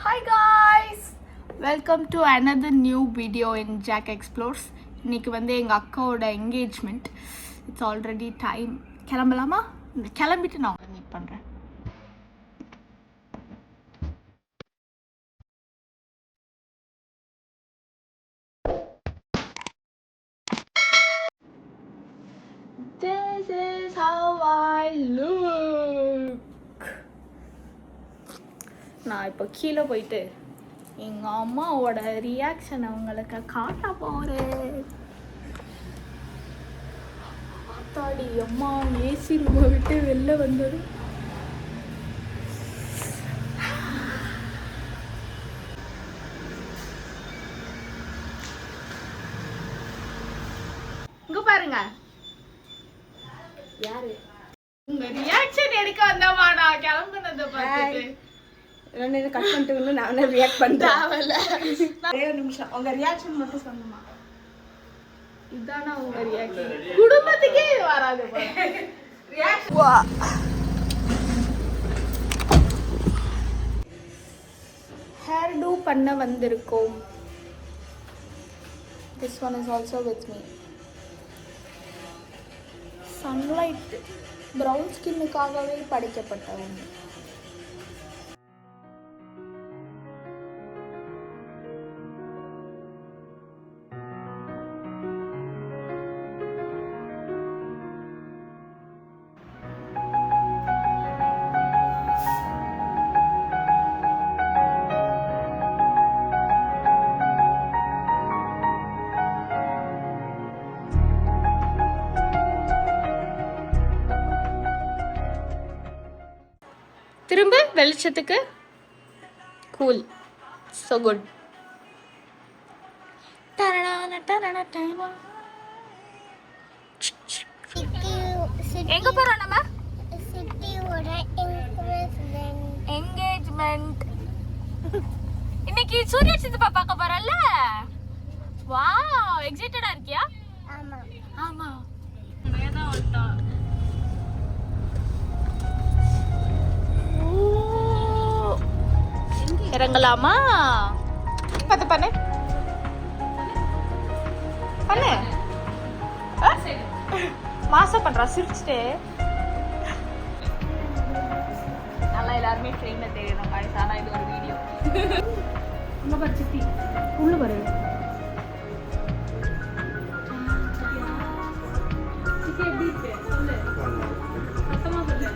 Hi guys, welcome to another new video in Jack Explores. இன்னைக்கு வந்து எங்க அக்காவோட என்கேஜ்மெண்ட். It's already time. கிளம்பலாமா? கிளம்பிட்டு நான் உங்களை மீட் பண்றேன். This is how I look. நான் இப்போ கீழே போயிட்டு எங்கள் அம்மாவோட ரியாக்ஷன் அவங்களுக்கு காட்ட போகிறேன். அத்தாடி அம்மா ஏசி ரூமை விட்டு வெளில வந்தது. இங்க பாருங்க, யாரு உங்க ரியாக்ஷன் எடுக்க வந்தமா? நான் கிளம்புனதை பார்த்துட்டு கட் பண்ணிட்டு நான் ரியாக்ட் பண்றேன். ஒரே ஒரு நிமிஷம் உங்க ரியாக்ஷன் மட்டும் சொல்லுமா. இதானா உங்க ரியாக்ஷன்? குடும்பத்துக்கே இது வராது. ஹேர் டூ பண்ண வந்திருக்கோம். This one is also with me. Sunlight brown ஸ்கின்னுக்காகவே படைக்கப்பட்ட ஒன்று. திரும்ப வெளிச்சத்துக்கு. Cool, so good. எங்க போறோம் நம்ம? என்கேஜ்மெண்ட். இன்னைக்கு சூரிய சித்தப்பா பார்க்க போறல்ல? வாவ், எக்ஸைட்டடா இருக்கியா? ஆமா ஆமா. மேதான் வந்தா. இறங்கலாமா? பத்து பண்ணு பண்ணு. மாசம் பண்றா சிரிச்சுட்டு. நல்லா எல்லாருமே ட்ரெயின்ல தெரியணும் காய்ஸ். ஆனா இது ஒரு வீடியோ. உள்ள பாரு சித்தி, உள்ள பாரு சித்தி. எப்படி இருக்கு சொல்லு, சத்தமா சொல்லு.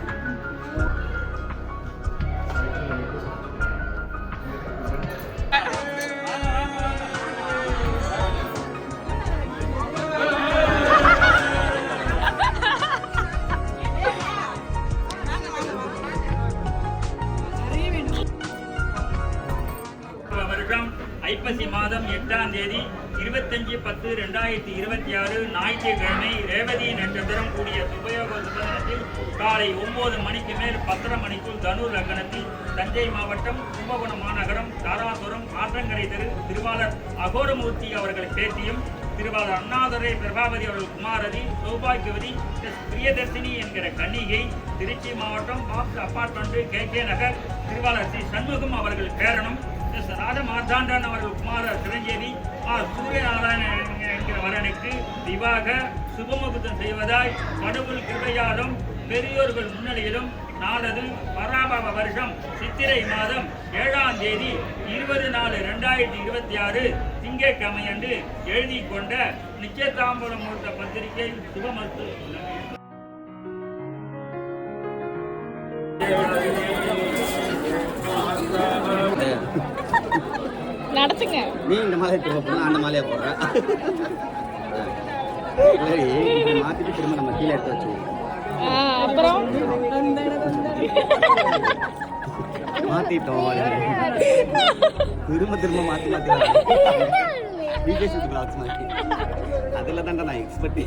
ஐப்பசி மாதம் 8ஆம் தேதி 25/10/2026 ஞாயிற்றுக்கிழமை ரேவதி நட்சத்திரம் கூடிய சுபயோக சுபதினத்தில் காலை 9 மணிக்கு மேல் 10:30 மணிக்குள் தனுர் லக்னத்தில் தஞ்சை மாவட்டம் கும்பகோணம் மாநகரம் தாராசுரம் ஆற்றங்கரை தெரு திருவாளர் அகோரமூர்த்தி அவர்கள் பேத்தியும் திருவாளர் அண்ணாதுரை பிரபாவதி அவர்கள் குமாரதி சௌபாகியவதி பிரியதர்சினி என்கிற கன்னிகை திருச்சி மாவட்டம் பாப்ஸ் அப்பார்ட்மெண்ட் KK நகர் திருவாளர் ஸ்ரீ சண்முகம் அவர்கள் பேரனும் ராஜ மார்த்தாண்டன் அவர்கள் குமார சிரஞ்சேவி சூரியநாராயணன் என்கிற வரனுக்கு விவாக சுபமுகூர்த்தம் செய்வதாய் கடவுள் கிருபையாலும் பெரியோர்கள் முன்னிலையிலும் நாளது பராபவ வருஷம் சித்திரை மாதம் 7ஆம் தேதி 20/4/2026 திங்கட்கிழமை அன்று எழுதி கொண்ட நிச்சயதாம்பூல முகூர்த்த பத்திரிகை சுபமஸ்து. நடத்துங்க. நீ இந்த மாலையை போடுற, அந்த மாலையை போடுற. மாத்திட்டு திரும்ப நம்ம கீழே எடுத்து வச்சுக்கோங்க. அப்புறம் மாத்திட்டோம், திரும்ப மாத்தி அதுல தான்டா நான் எக்ஸ்பர்ட்.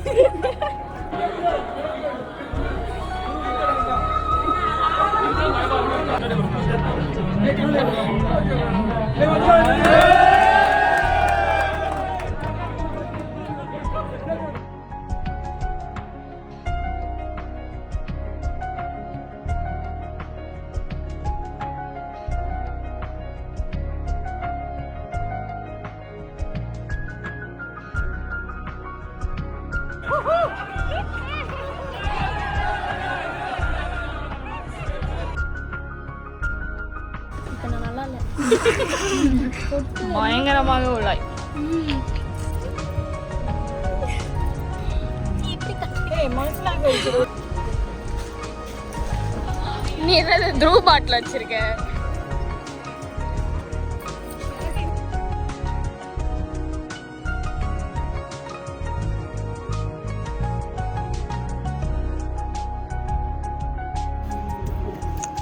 பயங்கரமாக உள்ளாய். நீ என்னது த்ரூ பாட்டில் வச்சிருக்க?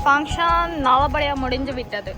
ஃபங்க்ஷன் நல்லபடியாக முடிஞ்சு விட்டது.